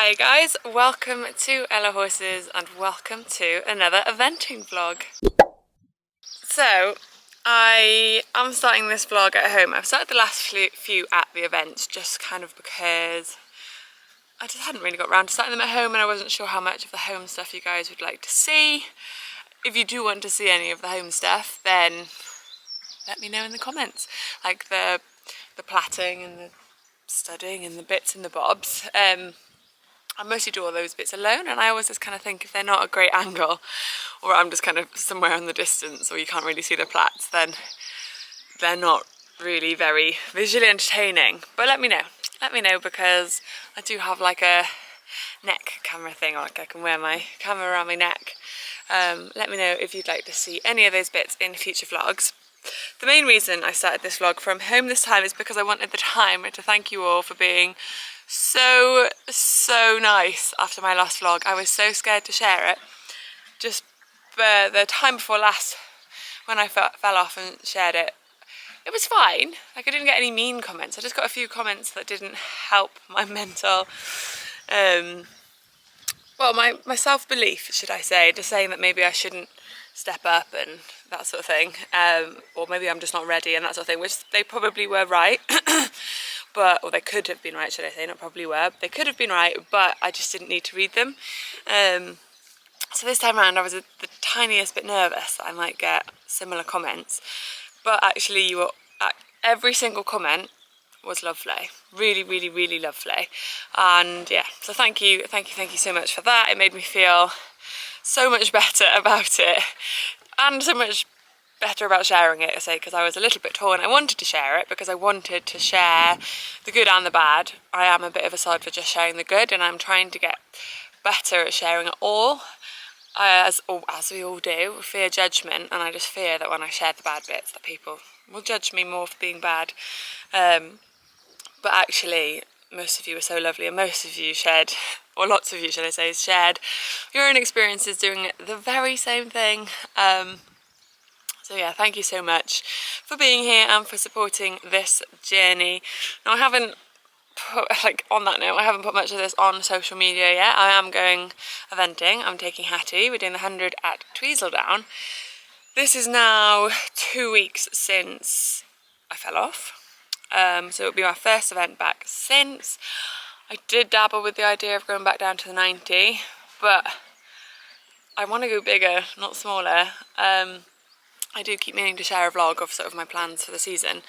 Hi guys, welcome to Ella Horses and welcome to another eventing vlog. So, I am starting this vlog at home. I've started the last few at the events just kind of because I just hadn't really got around to starting them at home and I wasn't sure how much of the home stuff you guys would like to see. If you do want to see any of the home stuff, then let me know in the comments. Like the plaiting and the studding and the bits and the bobs. I mostly do all those bits alone, and I always just kind of think if they're not a great angle, or I'm just kind of somewhere in the distance, or you can't really see the plaits, then they're not really very visually entertaining. But let me know because I do have like a neck camera thing, or like I can wear my camera around my neck. Let me know if you'd like to see any of those bits in future vlogs. The main reason I started this vlog from home this time is because I wanted the time to thank you all for being so nice after my last vlog. I was so scared to share it. Just the time before last, when I fell off and shared it, it was fine. Like, I didn't get any mean comments. I just got a few comments that didn't help my mental, well, my self-belief, should I say, just saying that maybe I shouldn't step up and that sort of thing, or maybe I'm just not ready and that sort of thing, which they probably were right. Or they could have been right, should I say, not probably were. They could have been right, but I just didn't need to read them. So this time around I was the tiniest bit nervous that I might get similar comments, but actually every single comment was lovely. Really lovely. And yeah, so thank you so much for that. It made me feel so much better about it, and so much better about sharing it, I say, because I was a little bit torn. I wanted to share it because I wanted to share the good and the bad. I am a bit of a sod for just sharing the good, and I'm trying to get better at sharing it all, as we all do. Fear judgment, and I just fear that when I share the bad bits that people will judge me more for being bad. But actually, most of you are so lovely, and most of you shared, or lots of you should I say, shared your own experiences doing the very same thing. So yeah, thank you so much for being here and for supporting this journey. Now, I haven't put, on that note, I haven't put much of this on social media yet. I am going eventing. I'm taking Hattie. We're doing the 100 at Tweseldown. This is now 2 weeks since I fell off. So it'll be my first event back since. I did dabble with the idea of going back down to the 90, but I want to go bigger, not smaller. I do keep meaning to share a vlog of sort of my plans for the season,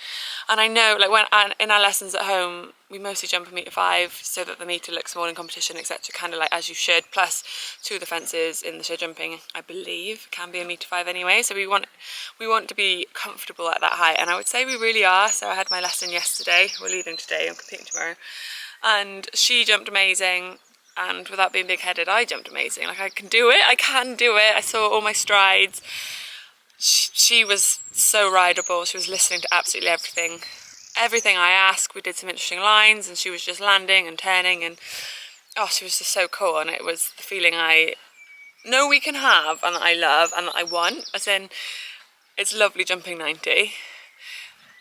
and I know, like, when in our lessons at home we mostly jump a metre 5 so that the metre looks small in competition, etc., kind of like as you should, plus 2 of the fences in the show jumping, I believe, can be a metre 5 anyway, so we want to be comfortable at that height, and I would say we really are. So I had my lesson yesterday, we're leaving today, I'm competing tomorrow, and she jumped amazing, and without being big-headed, I jumped amazing. Like, I can do it. I saw all my strides. She was so rideable. She was listening to absolutely everything I asked. We did some interesting lines, and she was just landing and turning, and she was just so cool. And it was the feeling I know we can have, and that I love, and that I want. As in, it's lovely jumping 90,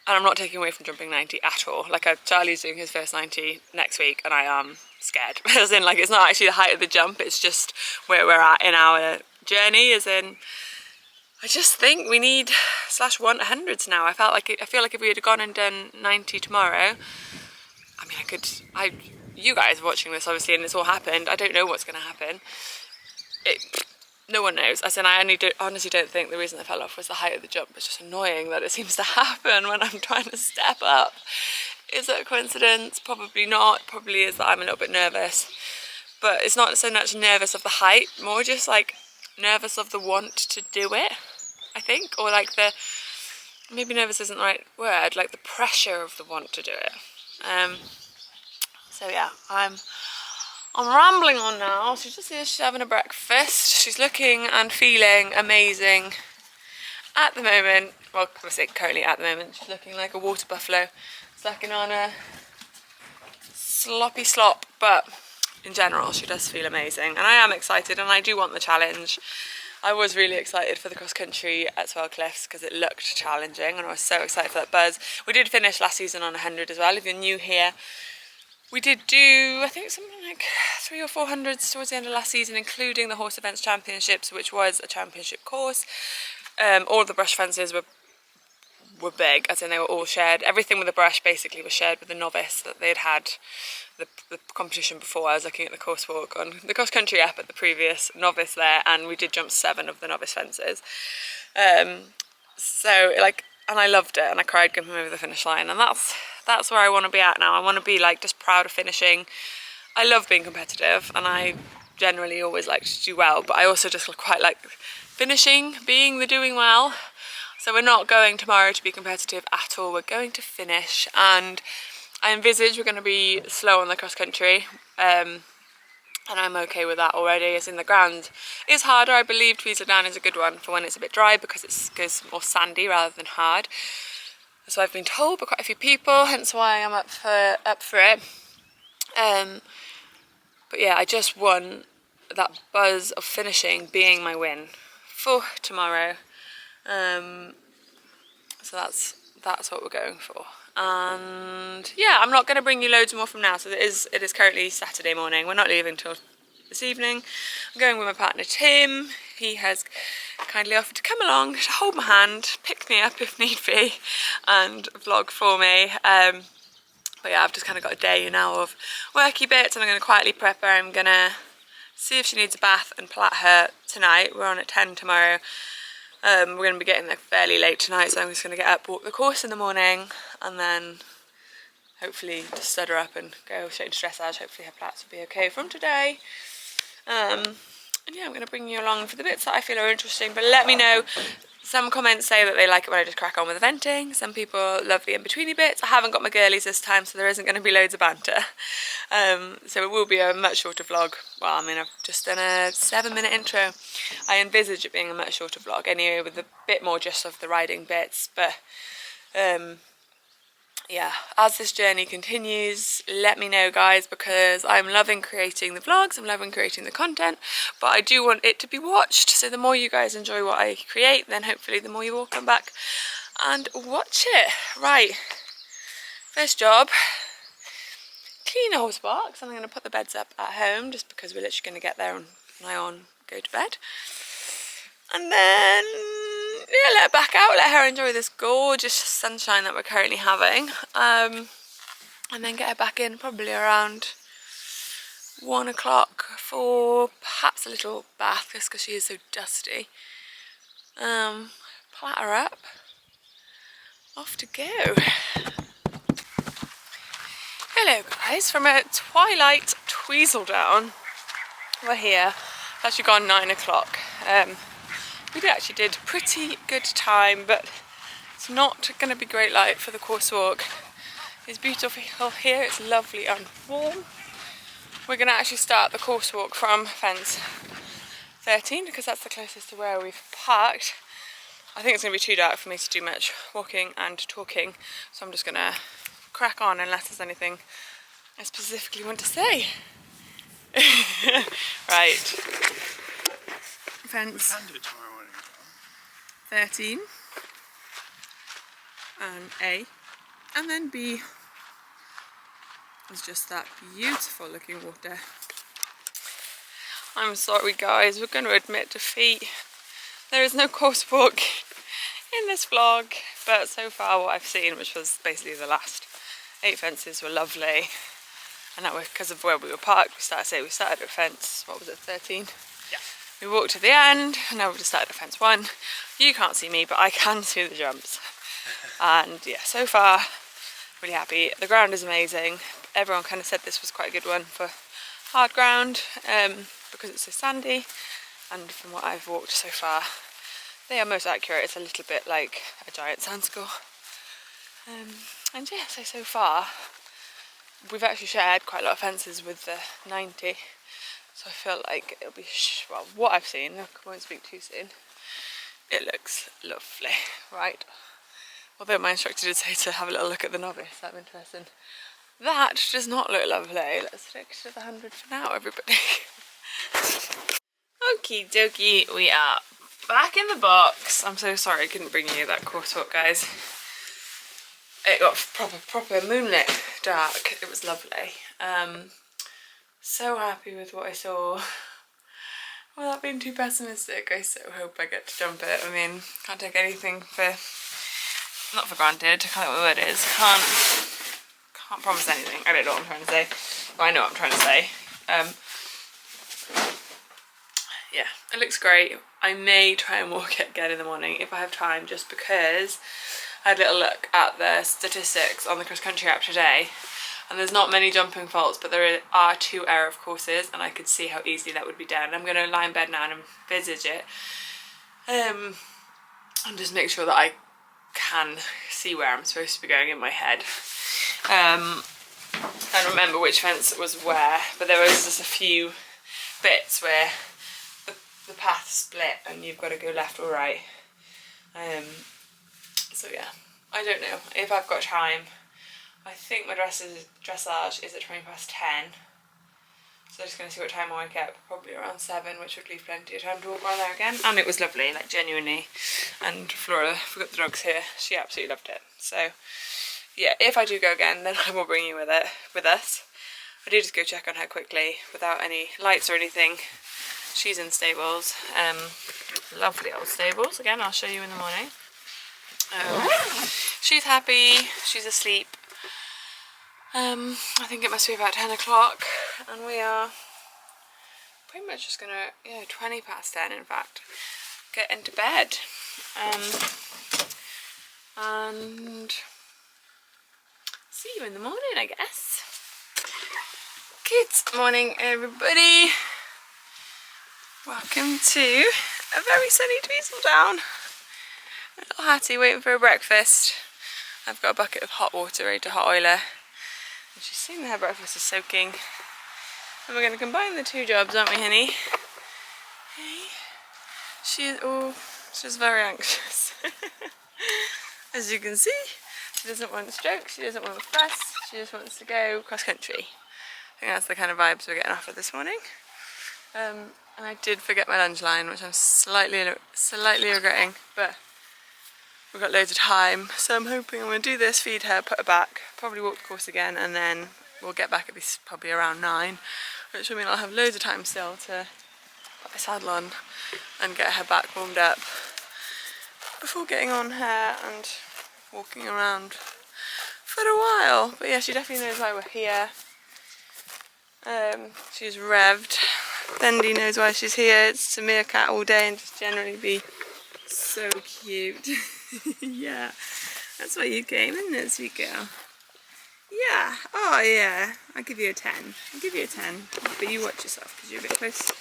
and I'm not taking away from jumping 90 at all. Like, Charlie's doing his first 90 next week, and I am scared. As in, like, it's not actually the height of the jump, it's just where we're at in our journey. As in, I just think we need /want 100s now. I feel like if we had gone and done 90 tomorrow, I mean, you guys are watching this obviously, and it's all happened. I don't know what's going to happen. No one knows. As in, I honestly don't think the reason I fell off was the height of the jump. It's just annoying that it seems to happen when I'm trying to step up. Is it a coincidence? Probably not. Probably is that I'm a little bit nervous. But it's not so much nervous of the height, more just like nervous of the want to do it, I think, or like maybe nervous isn't the right word, like the pressure of the want to do it. So yeah, I'm rambling on now. She's just here, she's having a breakfast. She's looking and feeling amazing at the moment. Well, I say currently at the moment, she's looking like a water buffalo, sucking on a sloppy slop, but in general she does feel amazing, and I am excited, and I do want the challenge. I was really excited for the cross country at Swell Cliffs because it looked challenging, and I was so excited for that buzz. We did finish last season on 100 as well. If you're new here, We did do, I think, something like 300 or 400 towards the end of last season, including the Horse Events Championships, which was a championship course. All of the brush fences were big, as in they were all shared. Everything with the brush basically was shared with the novice that they'd had the competition before. I was looking at the course walk on the cross country app at the previous novice there, and we did jump 7 of the novice fences. So like, and I loved it, and I cried coming over the finish line, and that's where I want to be at now. I want to be like just proud of finishing. I love being competitive, and I generally always like to do well, but I also just quite like finishing, being the doing well. So we're not going tomorrow to be competitive at all. We're going to finish, and I envisage we're going to be slow on the cross country, and I'm okay with that already. As in, the ground is harder. I believe Tweseldown is a good one for when it's a bit dry because it goes more sandy rather than hard. So I've been told by quite a few people, hence why I'm up for it. But yeah, I just want that buzz of finishing being my win for tomorrow. So that's what we're going for. And yeah, I'm not going to bring you loads more from now. So it is currently Saturday morning. We're not leaving till this evening. I'm going with my partner Tim. He has kindly offered to come along to hold my hand, pick me up if need be, and vlog for me. But yeah, I've just kind of got a day now of worky bits, and I'm going to quietly prep her. I'm going to see if she needs a bath and plait her tonight. We're on at 10 tomorrow. We're going to be getting there fairly late tonight, so I'm just going to get up, walk the course in the morning, and then hopefully just stud her up and go straight to dressage. Hopefully her plaits will be okay from today. And yeah, I'm going to bring you along for the bits that I feel are interesting, but let me know. Some comments say that they like it when I just crack on with the venting. Some people love the in-betweeny bits. I haven't got my girlies this time, so there isn't going to be loads of banter. So it will be a much shorter vlog. Well, I mean, I've just done a 7-minute intro. I envisage it being a much shorter vlog anyway, with a bit more just of the riding bits. But yeah, as this journey continues, let me know, guys, because I'm loving creating the vlogs, I'm loving creating the content, but I do want it to be watched. So the more you guys enjoy what I create, then hopefully the more you will come back and watch it. Right, first job, clean a horse box. I'm going to put the beds up at home just because we're literally going to get there and lie on, go to bed. And then, yeah, let her back out, let her enjoy this gorgeous sunshine that we're currently having. And then get her back in probably around 1 o'clock for perhaps a little bath, just because she is so dusty. Plait her up, off to go. Hello guys, from a twilight Tweseldown. We're here, it's actually gone 9 o'clock. We actually did pretty good time, but it's not going to be great light for the course walk. It's beautiful here, it's lovely and warm. We're going to actually start the course walk from fence 13 because that's the closest to where we've parked. I think it's going to be too dark for me to do much walking and talking, so I'm just going to crack on unless there's anything I specifically want to say. Right. Fence. We can do it tomorrow morning. 13 and A, and then B is just that beautiful looking water. I'm sorry guys, we're going to admit defeat. There is no course walk in this vlog, but so far what I've seen, which was basically the last 8 fences, were lovely. And that was because of where we were parked. We started at fence, what was it, 13? Yeah. We walked to the end, and now we've just started at fence 1. You can't see me, but I can see the jumps. And yeah, so far, really happy. The ground is amazing. Everyone kind of said this was quite a good one for hard ground, because it's so sandy. And from what I've walked so far, they are most accurate. It's a little bit like a giant sand score. And yeah, so far, we've actually shared quite a lot of fences with the 90. So I feel like it'll be, well, what I've seen, I won't speak too soon, it looks lovely, right? Although my instructor did say to have a little look at the novice, that'd be interesting. That does not look lovely. Let's stick to the 100 for now, everybody. Okie dokie, we are back in the box. I'm so sorry I couldn't bring you that course walk, guys. It got proper moonlit dark. It was lovely. So happy with what I saw. Without being too pessimistic, I so hope I get to jump it. I mean, can't take anything not for granted, I can't think what the word is. Can't promise anything. I don't know what I'm trying to say. Well, I know what I'm trying to say. Yeah, it looks great. I may try and walk it again in the morning if I have time, just because I had a little look at the statistics on the cross country app today, and there's not many jumping faults, but there are 2 error of courses, and I could see how easily that would be done. I'm going to lie in bed now and envisage it, and just make sure that I can see where I'm supposed to be going in my head, and remember which fence was where. But there was just a few bits where the path split and you've got to go left or right. So yeah, I don't know if I've got time. I think my dressage is at 10:20. So I'm just going to see what time I wake up, probably around 7, which would leave plenty of time to walk around there again. And it was lovely, like genuinely. And Flora, if we've got the dogs here, she absolutely loved it. So yeah, if I do go again, then I will bring you with us. I did just go check on her quickly without any lights or anything. She's in stables, lovely old stables. Again, I'll show you in the morning. She's happy, she's asleep. I think it must be about 10 o'clock, and we are pretty much just gonna, 10:20 in fact, get into bed. And see you in the morning, I guess. Good morning, everybody. Welcome to a very sunny Tweseldown. A little Hattie waiting for her breakfast. I've got a bucket of hot water ready to hot oil her. And she's seen that her breakfast is soaking. And we're going to combine the 2 jobs, aren't we, honey? Hey. She's very anxious. As you can see, she doesn't want strokes, she doesn't want fuss, she just wants to go cross country. I think that's the kind of vibes we're getting off of this morning. And I did forget my lunch line, which I'm slightly regretting, but we've got loads of time, so I'm hoping I'm going to do this, feed her, put her back, probably walk the course again, and then we'll get back at least probably around 9, which will mean I'll have loads of time still to put my saddle on and get her back warmed up before getting on her and walking around for a while. But yeah, she definitely knows why we're here. She's revved. Bendy knows why she's here. It's to meerkat all day and just generally be so cute. Yeah, that's why you came, isn't it, sweet girl? Yeah, oh yeah, I'll give you a 10. I'll give you a 10, but you watch yourself because you're a bit close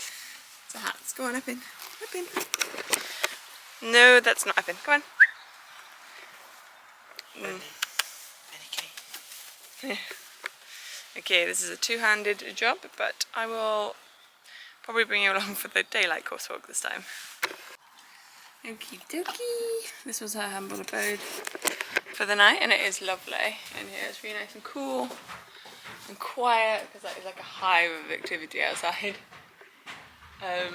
to hats. Go on, up in. Up in. No, that's not up in. Come on. Okay, this is a 2-handed job, but I will probably bring you along for the daylight course walk this time. Okie dokie. This was her humble abode for the night, and it is lovely in here. It's really nice and cool and quiet because that is like a hive of activity outside. Yeah.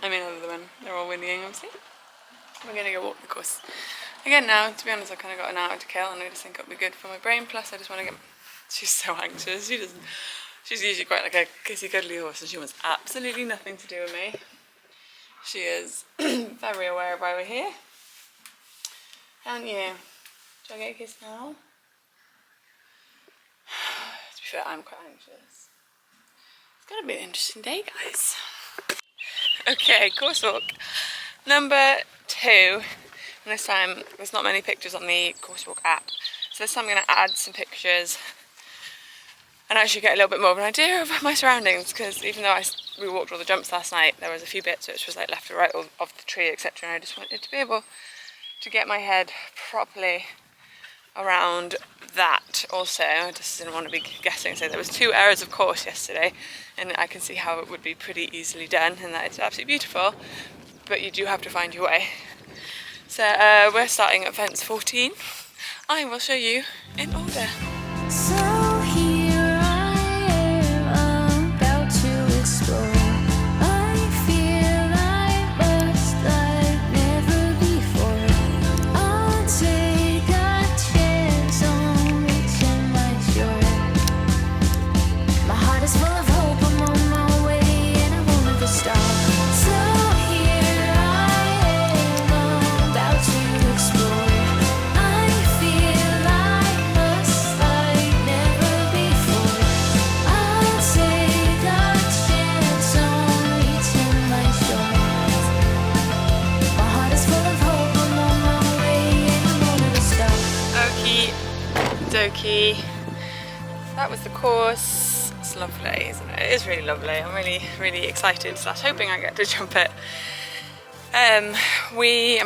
I mean, other than they're all whinnying, obviously. We're gonna go walk the course again now. To be honest, I kind of got an hour to kill, and I just think it'll be good for my brain. Plus, I just want to get. She's so anxious. She's usually quite like a kissy cuddly horse, and she wants absolutely nothing to do with me. She is very aware of why we're here. Aren't you? Do I get a kiss now? To be fair, I'm quite anxious. It's gonna be an interesting day, guys. Okay, course walk number 2. And this time there's not many pictures on the course walk app, so this time I'm going to add some pictures and actually get a little bit more of an idea of my surroundings, because even though we walked all the jumps last night, there was a few bits which was like left or right of the tree, etc., and I just wanted to be able to get my head properly around that. Also, I just didn't want to be guessing, so there was 2 errors of course yesterday, and I can see how it would be pretty easily done, and that it's absolutely beautiful, but you do have to find your way. So we're starting at fence 14. I will show you in order. So here I am, about to explore. I feel like lost like never before. I'll take a chance That was the course. It's lovely, isn't it? It is really lovely. I'm really excited / hoping I get to jump it. I'm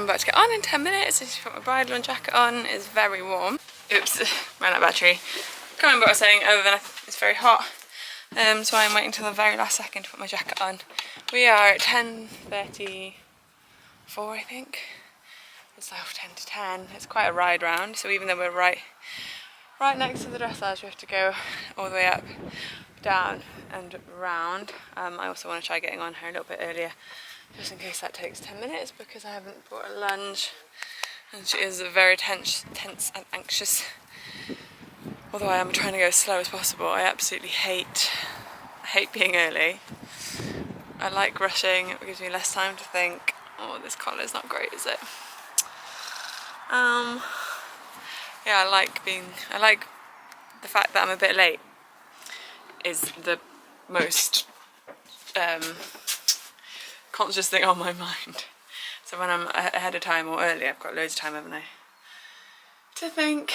about to get on in 10 minutes. I just put my bridle and jacket on. It's very warm. Oops, ran out of battery. Can't remember what I was saying other than it's very hot. So I'm waiting till the very last second to put my jacket on. We are at 10:34, I think. It's now 10 to 10. It's quite a ride round. So even though we're right next to the dressage, we have to go all the way up, down and round. I also want to try getting on her a little bit earlier, just in case that takes 10 minutes, because I haven't brought a lunch and she is very tense and anxious. Although I am trying to go as slow as possible. I absolutely hate being early. I like rushing. It gives me less time to think, oh, this collar's not great, is it? Yeah, I like the fact that I'm a bit late is the most conscious thing on my mind. So when I'm ahead of time or early, I've got loads of time, haven't I, to think.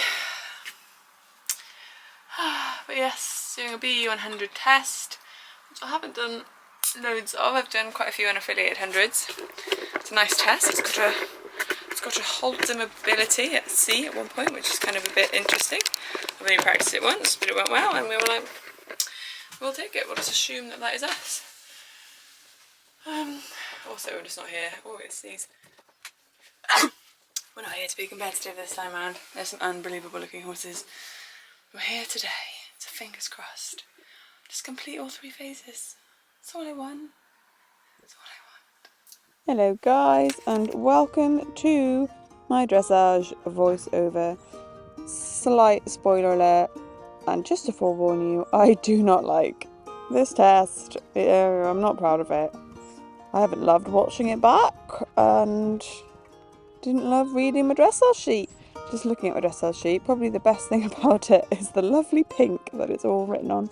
But yes, doing a BE100 test, which I haven't done loads of. I've done quite a few unaffiliated hundreds. It's a nice test. It's got to hold the mobility at sea at one point, which is kind of a bit interesting. I've only practiced it once, but it went well, and we were like, we'll take it. We'll just assume that is us. Also, we're just not here. Oh, it's these. We're not here to be competitive this time around. There's some unbelievable looking horses. We're here today, so fingers crossed. Just complete all 3 phases. That's all I want. That's all I want. Hello guys, and welcome to my dressage voiceover. Slight spoiler alert, and just to forewarn you, I do not like this test. I'm not proud of it. I haven't loved watching it back, and didn't love reading my dressage sheet. Just looking at my dressage sheet, probably the best thing about it is the lovely pink that it's all written on.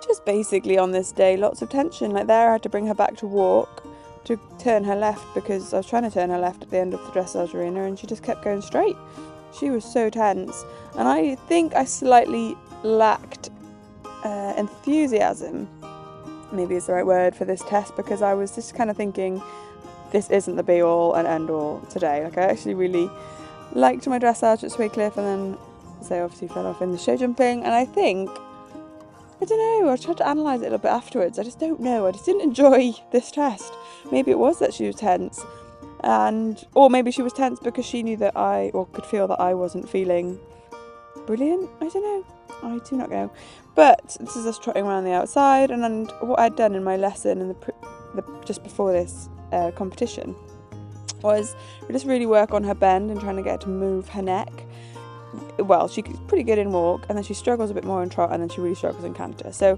Just basically on this day, lots of tension. Like there, I had to bring her back to walk to turn her left, because I was trying to turn her left at the end of the dressage arena and she just kept going straight. She was so tense, and I think I slightly lacked enthusiasm, maybe is the right word for this test, because I was just kind of thinking, this isn't the be all and end all today. Like I actually really liked my dressage at Swaycliffe, and then so obviously fell off in the show jumping, and I think, I don't know, I tried to analyse it a little bit afterwards. I just don't know, I just didn't enjoy this test. Maybe it was that she was tense, or maybe she was tense because she knew that or could feel that I wasn't feeling brilliant. I don't know, I do not know. But this is us trotting around the outside, and what I'd done in my lesson in the just before this competition was just really work on her bend and trying to get her to move her neck. Well, she's pretty good in walk, and then she struggles a bit more in trot, and then she really struggles in canter. So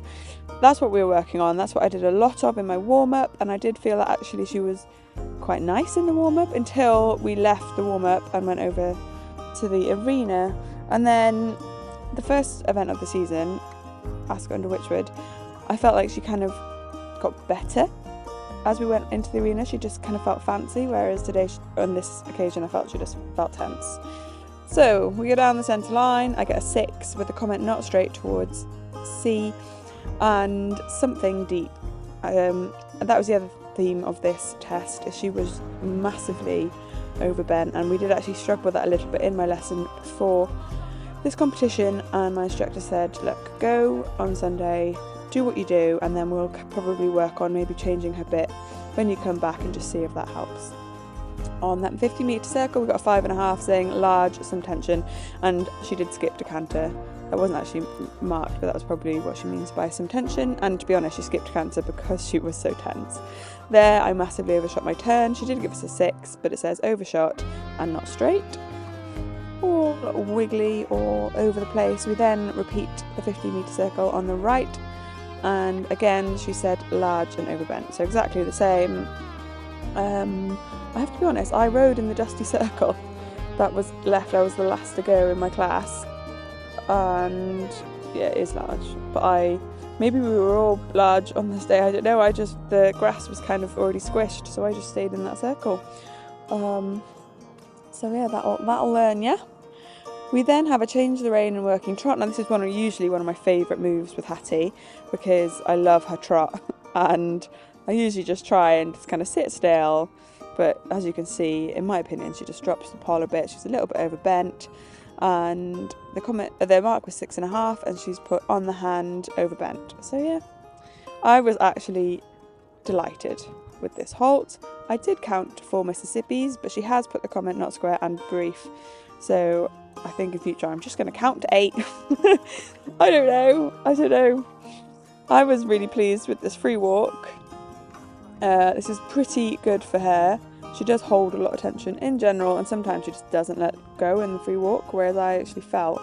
that's what we were working on. That's what I did a lot of in my warm-up, and I did feel that actually she was quite nice in the warm-up until we left the warm-up and went over to the arena. And then the first event of the season, Ascot under Witchwood, I felt like she kind of got better as we went into the arena. She just kind of felt fancy, whereas today, on this occasion, I felt she just felt tense. So we go down the centre line. I get a 6 with the comment not straight towards C and something deep. And that was the other theme of this test, is she was massively overbent, and we did actually struggle with that a little bit in my lesson before this competition, and my instructor said, look, go on Sunday, do what you do, and then we'll probably work on maybe changing her bit when you come back and just see if that helps. On that 50 metre circle, we got a 5.5 saying large, some tension, and she did skip to canter. That wasn't actually marked, but that was probably what she means by some tension, and to be honest, she skipped to canter because she was so tense. There, I massively overshot my turn. She did give us a 6, but it says overshot and not straight, or wiggly, or over the place. We then repeat the 50 metre circle on the right, and again she said large and overbent, so exactly the same. I have to be honest, I rode in the dusty circle that was left. I was the last to go in my class, and yeah, it is large, but maybe we were all large on this day, I don't know. The grass was kind of already squished, so I just stayed in that circle. So yeah, that'll learn, yeah. We then have a change the rein and working trot. Now this is usually one of my favourite moves with Hattie because I love her trot and I usually just try and just kind of sit still, but as you can see, in my opinion, she just drops the poll a bit. She's a little bit overbent, and the mark was 6.5 and she's put on the hand overbent. So yeah, I was actually delighted with this halt. I did count 4 Mississippis, but she has put the comment not square and brief, so I think in future I'm just going to count to 8. I don't know. I was really pleased with this free walk. This is pretty good for her. She does hold a lot of tension in general, and sometimes she just doesn't let go in the free walk, whereas I actually felt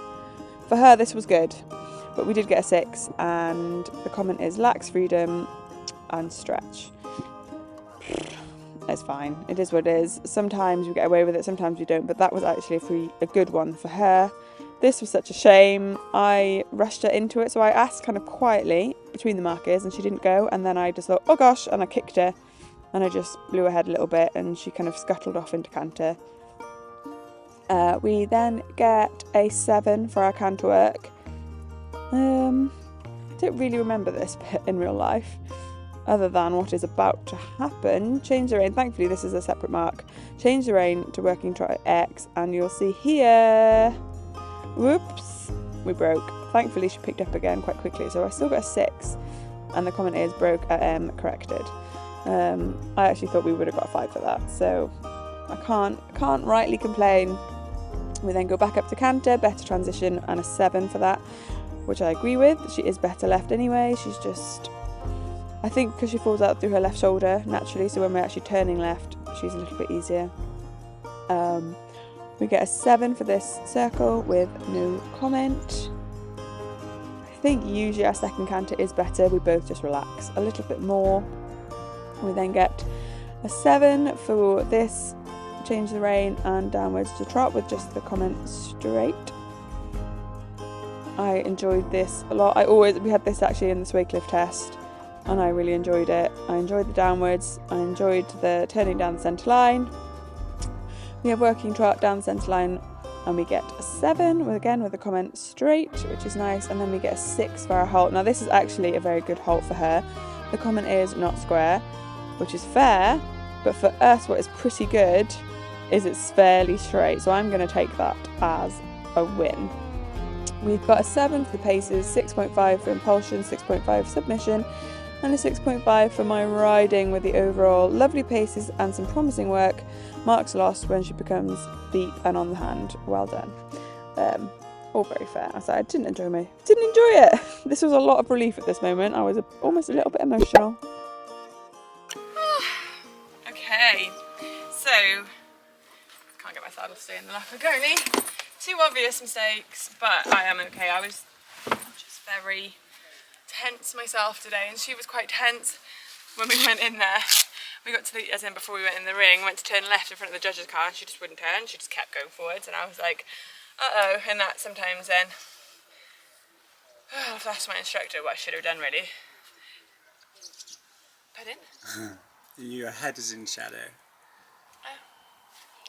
for her this was good. But we did get a 6, and the comment is lacks freedom and stretch. It's fine. It is what it is. Sometimes we get away with it, sometimes we don't, but that was actually a good one for her. This was such a shame. I rushed her into it, so I asked kind of quietly between the markers and she didn't go, and then I just thought, oh gosh, and I kicked her and I just blew her head a little bit and she kind of scuttled off into canter. We then get a 7 for our canter work. I don't really remember this bit in real life, other than what is about to happen. Change the rein. Thankfully this is a separate mark. Change the rein to working trot X, and you'll see here, whoops, we broke. Thankfully she picked up again quite quickly, so I still got a 6, and the comment is broke at M, corrected. I actually thought we would have got a 5 for that, so I can't rightly complain. We then go back up to canter, better transition, and a 7 for that, which I agree with. She is better left anyway. She's just, I think because she falls out through her left shoulder naturally, so when we're actually turning left, she's a little bit easier. We get a 7 for this circle with no comment. I think usually our second canter is better. We both just relax a little bit more. We then get a 7 for this change the rein and downwards to trot with just the comment straight. I enjoyed this a lot. We had this actually in the Swaycliffe test and I really enjoyed it. I enjoyed the downwards, I enjoyed the turning down the centre line. We have working trot down the centre line and we get a 7 with the comment straight, which is nice, and then we get a 6 for our halt. Now this is actually a very good halt for her. The comment is not square, which is fair, but for us what is pretty good is it's fairly straight, so I'm going to take that as a win. We've got a 7 for the paces, 6.5 for impulsion, 6.5 for submission, and a 6.5 for my riding with the overall lovely paces and some promising work. Marks lost when she becomes deep and on the hand. Well done. All very fair. I didn't enjoy it. This was a lot of relief at this moment. I was almost a little bit emotional. Okay, so can't get my saddle to stay in the lap of Gurney. 2 obvious mistakes, but I am okay. I was just very tense myself today, and she was quite tense when we went in there. We got to before we went in the ring, went to turn left in front of the judge's car, and she just wouldn't turn. She just kept going forwards, and I was like, uh-oh. And that sometimes then, I've asked my instructor what I should have done really. Pardon? Your head is in shadow. Oh,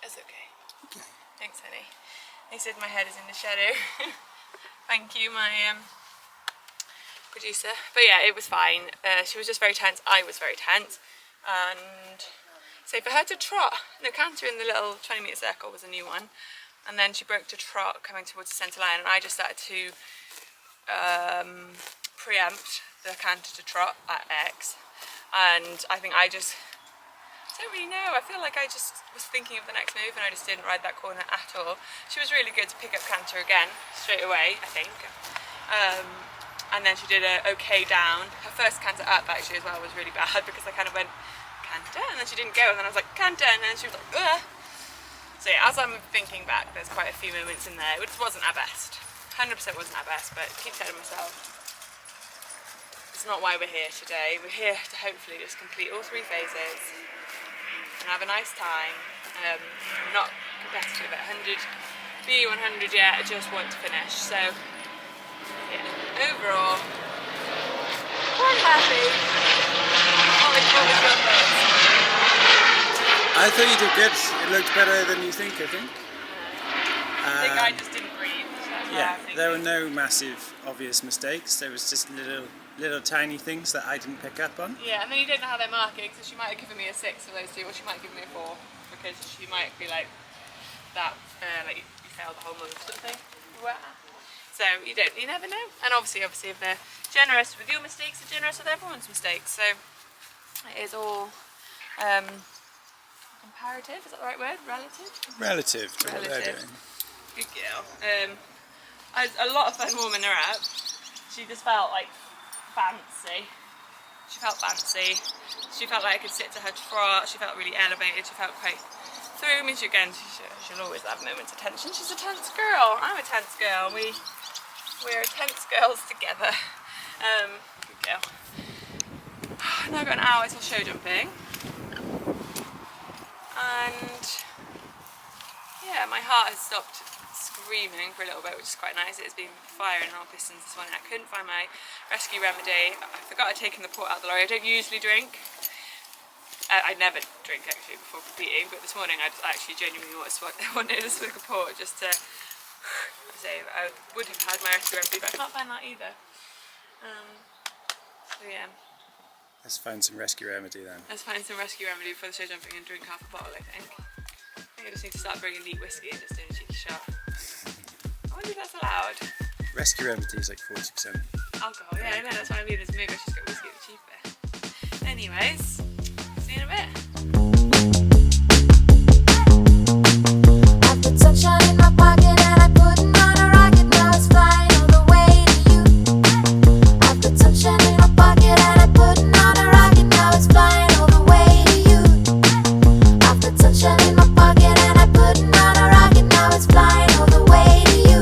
that's okay. Thanks, honey. They said my head is in the shadow. Thank you, my producer. But yeah, it was fine. She was just very tense. I was very tense. And so for her to trot, no, canter in the little 20-metre circle was a new one. And then she broke to trot coming towards the centre line, and I just started to preempt the canter to trot at X. And I think I don't really know. I feel like I just was thinking of the next move and I just didn't ride that corner at all. She was really good to pick up canter again straight away, I think. And then she did a okay down. Her first canter up actually as well was really bad because I kind of went canter and then she didn't go, and then I was like canter, and then she was like ugh. So yeah, as I'm thinking back, there's quite a few moments in there. It wasn't our best. 100% wasn't our best, but I keep telling myself it's not why we're here today. We're here to hopefully just complete all 3 phases and have a nice time. I'm not competitive at 100, BE100 yet, I just want to finish. So yeah, overall, quite happy. What was your thoughts? I thought you did good. It looked better than you think, I think. I think I just didn't breathe. Yeah, there were no massive obvious mistakes. There was just little tiny things that I didn't pick up on. Yeah, and then you don't know how they're marking, so she might have given me a 6 for those two, or she might give me a 4, because she might be like that, like you failed the whole move sort of thing. Wow. So you never know. And obviously if they're generous with your mistakes, they're generous with everyone's mistakes. So it is all comparative, is that the right word? Relative? Relative to what they're doing. Good girl. I had a lot of fun warming her up. She just felt like fancy. She felt fancy. She felt like I could sit to her trot. She felt really elevated. She felt quite through me. She'll always have moments of tension. She's a tense girl. I'm a tense girl. We're tense girls together. Good girl. Now I've got an hour till show jumping. And yeah, my heart has stopped screaming for a little bit, which is quite nice. It's been firing on pistons this morning. I couldn't find my rescue remedy. I forgot I'd taken the port out of the lorry. I don't usually drink. I never drink actually before competing, but this morning I actually genuinely wanted a swig of port just to say I would have had my rescue remedy, but I can't find that either. So yeah. Let's find some rescue remedy then. Let's find some rescue remedy before the show jumping and drink half a bottle, I think. I think I just need to start bringing neat whiskey and just doing a cheeky shot. I wonder if that's allowed. Rescue remedy is like 40%. Alcohol, yeah, I know, that's why I mean this movie, I just got whiskey for cheaper. Anyways, see you in a bit. I've got sunshine in my pocket and I put it on a rocket. Now it's flying all the way to you. I've got sunshine in my pocket and I put it on a rocket. Now it's flying all the way to you. I've got sunshine in my pocket and I put it on a rocket. Now it's flying all the way to you.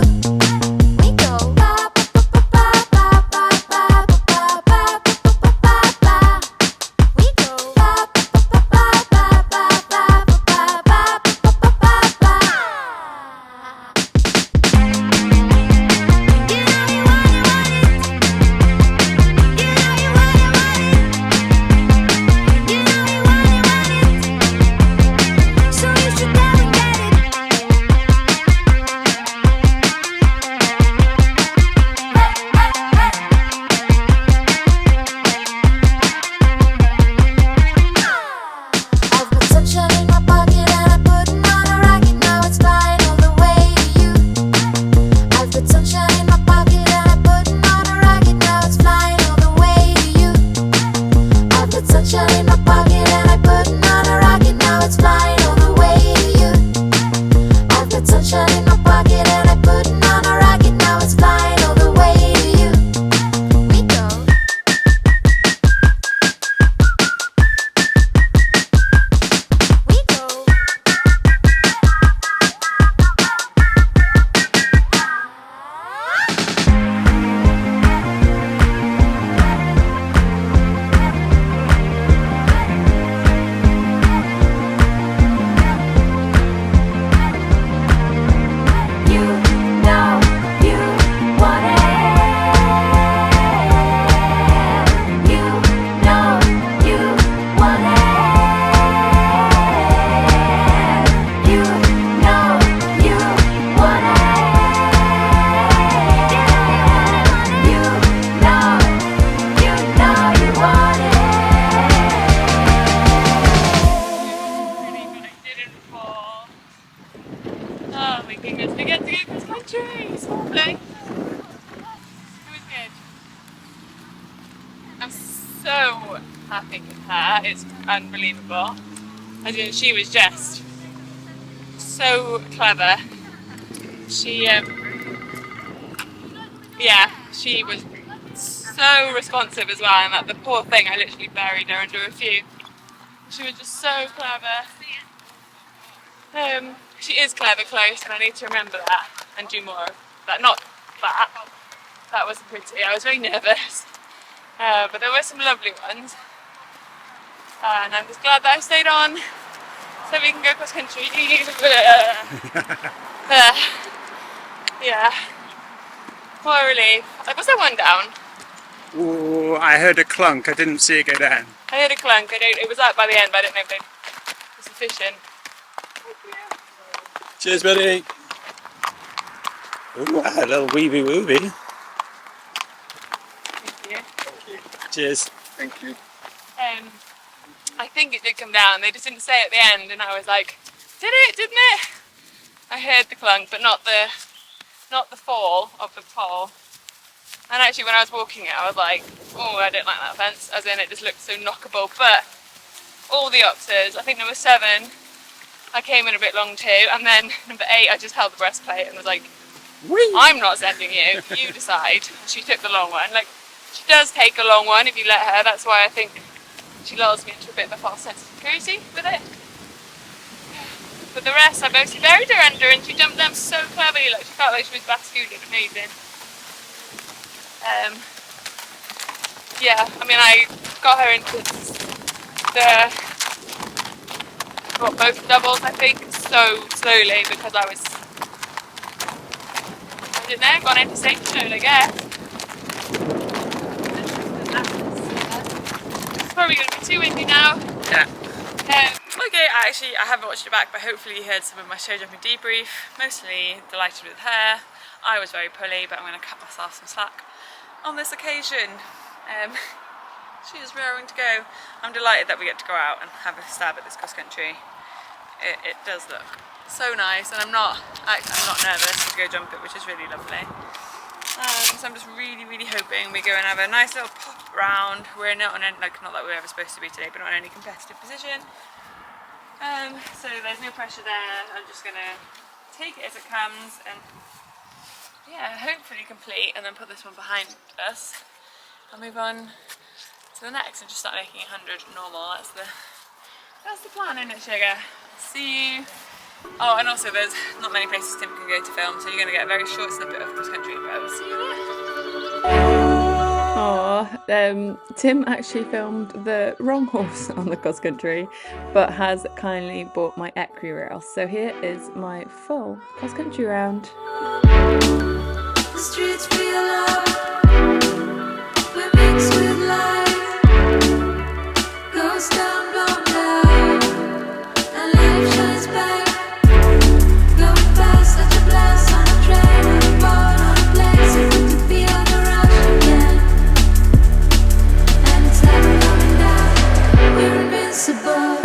We go ba ba ba ba ba ba ba ba ba ba ba. We go ba ba ba ba ba ba ba ba ba ba ba ba. You know you want it. You know you want it. You know you want it. So you should go and get it. I've got sunshine in my pocket and I put it on a rocket. Now it's flying all the way to you. I've got sunshine in my pocket and I put it on a rocket. Now it's flying all the way to you. I've got sunshine in my pocket and I put it on a rocket. Now it's flying all the way to you. I've got sunshine in my pocket and I put it on a rocket. Now it's flying all the way to you. We go. We go. You know you want it. You know you want it. You know you want it. You know you want it. Pretty, but I didn't fall. Oh my goodness, we get to go cross country! Small thing. It was good. I'm so happy with her, it's unbelievable. I mean, she was just so clever. She, she was so responsive as well, and that the poor thing, I literally buried her under a few. She was just so clever. She is clever close, and I need to remember that and do more of that. Not that. That wasn't pretty. I was very nervous. But there were some lovely ones. And I'm just glad that I stayed on so we can go cross country. Yeah. What a relief. Was there one down? Ooh, I heard a clunk. I didn't see it go down. I heard a clunk. It was up by the end, but I don't know if it was sufficient. Cheers, buddy. Ooh, a little weeby wooby. Thank you. Cheers. Thank you. I think it did come down. They just didn't say at the end, and I was like, "Did it? Didn't it?" I heard the clunk, but not the fall of the pole. And actually, when I was walking it, I was like, "Oh, I don't like that fence." As in, it just looked so knockable. But all the oxers, I think number 7, I came in a bit long too, and then number 8, I just held the breastplate and was like, Whee! "I'm not sending you. You decide." And she took the long one. Like, she does take a long one if you let her. That's why I think she lulls me into a bit of a false sense of security with it. But the rest, I mostly buried her under, and she jumped them so cleverly. Like, she felt like she was basculing, amazing. Yeah, I mean, I got her into both doubles, I think, so slowly because I don't know, gone into safety mode, I guess. It's probably going to be too windy now. Yeah. Okay, I haven't watched it back, but hopefully you heard some of my show jumping debrief. Mostly delighted with her. I was very pulley, but I'm going to cut myself some slack on this occasion. She is raring to go. I'm delighted that we get to go out and have a stab at this cross country. It does look so nice, and I'm not nervous to go jump it, which is really lovely. So I'm just really hoping we go and have a nice little pop round. We're not on any, not that we're ever supposed to be today, but not in any competitive position. So there's no pressure there. I'm just gonna take it as it comes and yeah, hopefully complete, and then put this one behind us and move on to the next and just start making 100 normal. That's the plan, isn't it, sugar? See you. Oh, and also there's not many places Tim can go to film, so you're going to get a very short snippet of cross country, but I will see you there. Tim actually filmed the wrong horse on the cross country, but has kindly bought my equestrian rail. So here is my full cross country round. The streets feel alive. We're mixed with life. Goes down, blown down, and life shines back. Going past such a blast on a train, on a boat, on a plane, so good to feel the rush again. And it's never coming down. We're invincible.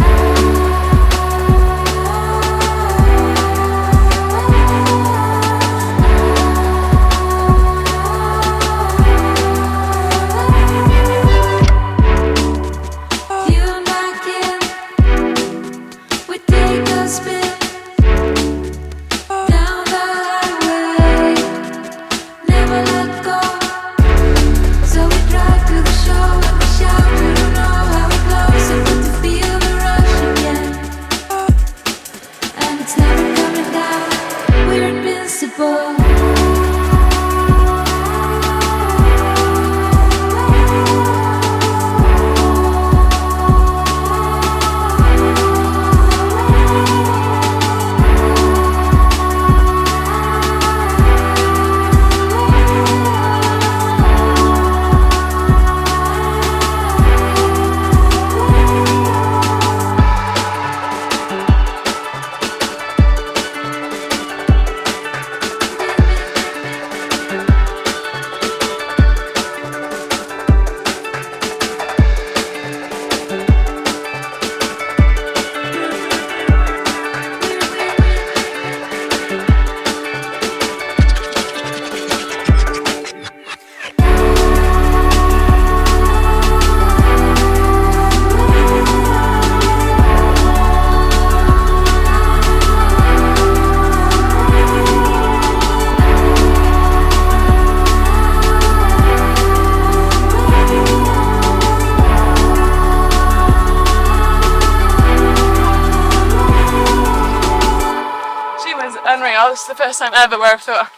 This is the first time ever where I thought,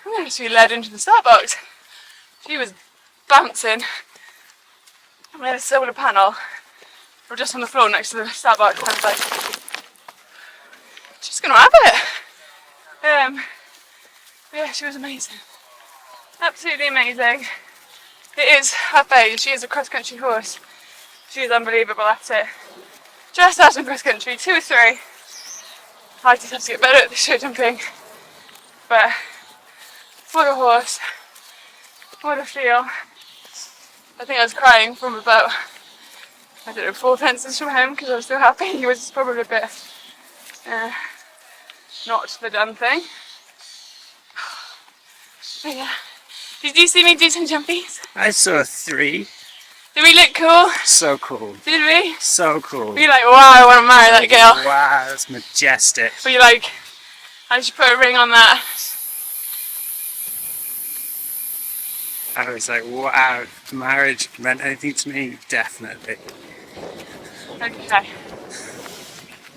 I'm going to be led into the start box. She was bouncing. We had a solar panel. We're just on the floor next to the start box. I was like, she's going to have it. Yeah, she was amazing. Absolutely amazing. It is her phase. She is a cross country horse. She is unbelievable at it. Dressage and cross country, 2 or 3. I just have to get better at the show jumping, but What a horse. What a feel. I think I was crying from about, I don't know, 4 fences from home because I was so happy. He was probably a bit not the done thing. But yeah. Did you see me do some jumpies? I saw 3. Did we look cool? So cool. Did we? So cool. Were you like, wow, I want to marry that girl? Wow, that's majestic. Were you like, I should put a ring on that? I was like, wow, if marriage meant anything to me, definitely. Okay.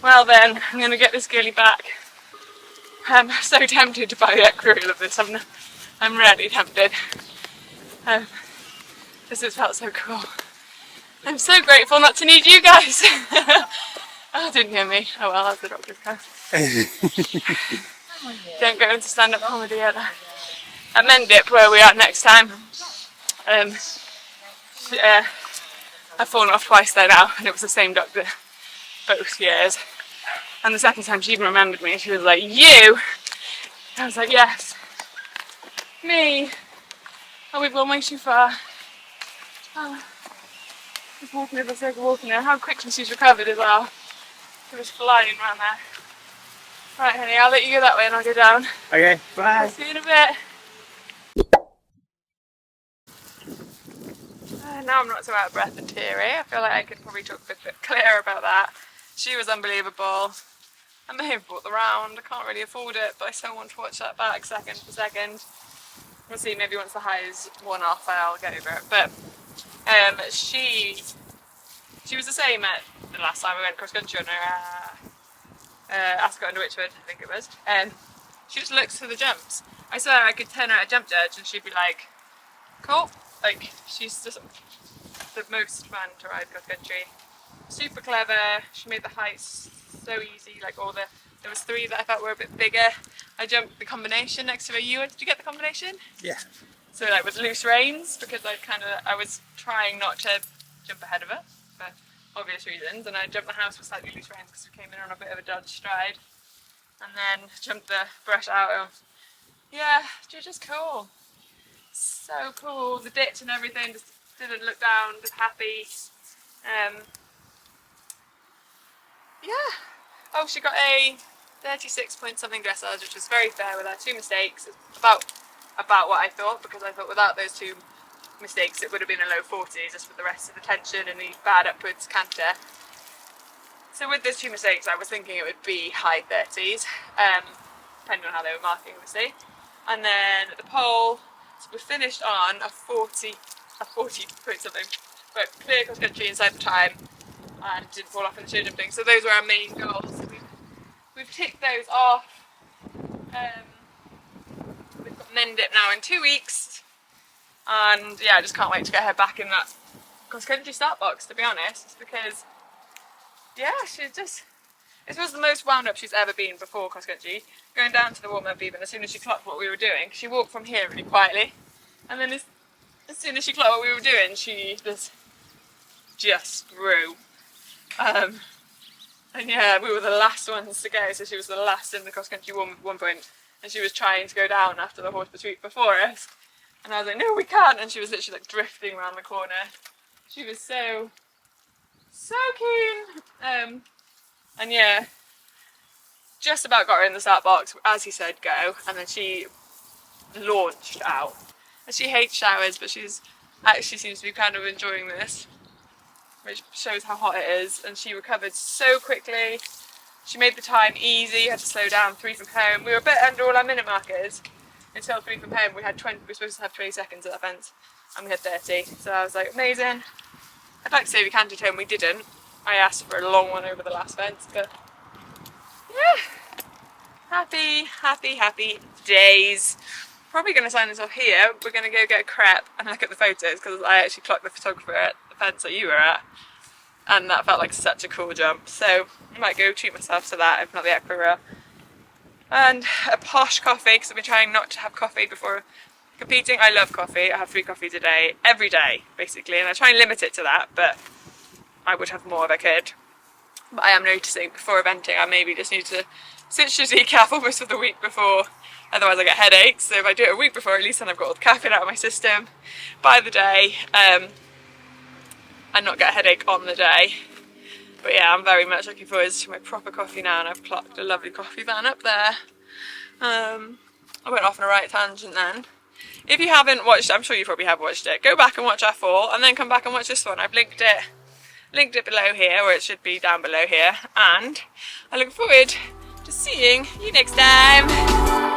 Well then, I'm going to get this girlie back. I'm so tempted to buy the equestrian of this. I'm really tempted. This has felt so cool. I'm so grateful not to need you guys. Oh, didn't hear me. Oh well, that's the doctor's car. Don't go into stand-up comedy at Mendip, where we are next time. I've fallen off twice there now, and it was the same doctor both years. And the second time she even remembered me, she was like, "You?" I was like, "Yes, me." Oh, we've gone way too far. Oh, just walking over the circle, walking there. How quickly she's recovered as well. She was flying around there. Right, honey, I'll let you go that way and I'll go down. Okay, bye. I'll see you in a bit. Now I'm not so out of breath and teary. I feel like I could probably talk a bit clearer about that. She was unbelievable. I may have bought the round. I can't really afford it, but I still want to watch that back second for second. We'll see, maybe once the high is worn off I'll get over it. But she was the same at the last time we went cross country on her Ascot under Witchwood, I think it was. She just looks for the jumps. I swear I could turn her at a jump judge and she'd be like, cool. Like, she's just the most fun to ride cross country. Super clever. She made the heights so easy. Like there was 3 that I thought were a bit bigger. I jumped the combination next to her. Did you get the combination? Yeah. So like with loose reins, because I was trying not to jump ahead of her for obvious reasons, and I jumped the house with slightly loose reins because we came in on a bit of a dodge stride, and then jumped the brush out of. Yeah, you're just cool. So cool. The ditch and everything, just didn't look down, just happy. Yeah. Oh, she got a 36 point something dressage, which was very fair with her 2 mistakes. It's about what I thought, because I thought without those 2 mistakes it would have been a low 40s, just with the rest of the tension and the bad upwards canter. So with those 2 mistakes I was thinking it would be high 30s, depending on how they were marking obviously. And then at the pole, so we finished on a 40 point something, but clear cross country inside the time and didn't fall off in the show jumping. So those were our main goals. So we've ticked those off. We've got Mendip now in 2 weeks, and yeah, I just can't wait to get her back in that cross country start box, to be honest, because yeah, this was the most wound up she's ever been before cross country. Going down to the warm up, even as soon as she clocked what we were doing, she walked from here really quietly, and then as soon as she clocked what we were doing, she just grew. And yeah, we were the last ones to go, so she was the last in the cross country warm at one point, and she was trying to go down after the horse before us, and I was like, no, we can't, and she was literally like drifting around the corner. She was so keen. And yeah, just about got her in the start box, as he said, go, and then she launched out. And she hates showers, but she's actually seems to be kind of enjoying this, which shows how hot it is. And she recovered so quickly. She made the time easy, had to slow down 3 from home. We were a bit under all our minute markers until 3 from home. We were supposed to have 20 seconds at that fence, and we had 30. So I was like, amazing. I'd like to say we cantered home, we didn't. I asked for a long one over the last fence, but yeah, happy days. Probably going to sign this off here. We're going to go get a crepe and look at the photos, because I actually clocked the photographer at the fence that you were at, and that felt like such a cool jump. So I might go treat myself to that, if not the Equestrian. And a posh coffee, because I've been trying not to have coffee before competing. I love coffee. I have 3 coffees a day, every day basically, and I try and limit it to that, but I would have more if I could. But I am noticing before eventing I maybe just need to switch to decaf almost for the week before otherwise I get headaches. So if I do it a week before, at least then I've got all the caffeine out of my system by the day, and not get a headache on the day. But yeah, I'm very much looking forward to my proper coffee now, and I've clocked a lovely coffee van up there. I went off on a right tangent then. If you haven't watched it, I'm sure you probably have watched it, go back and watch R4 and then come back and watch this one. I've linked it below here, or it should be down below here, and I look forward to seeing you next time.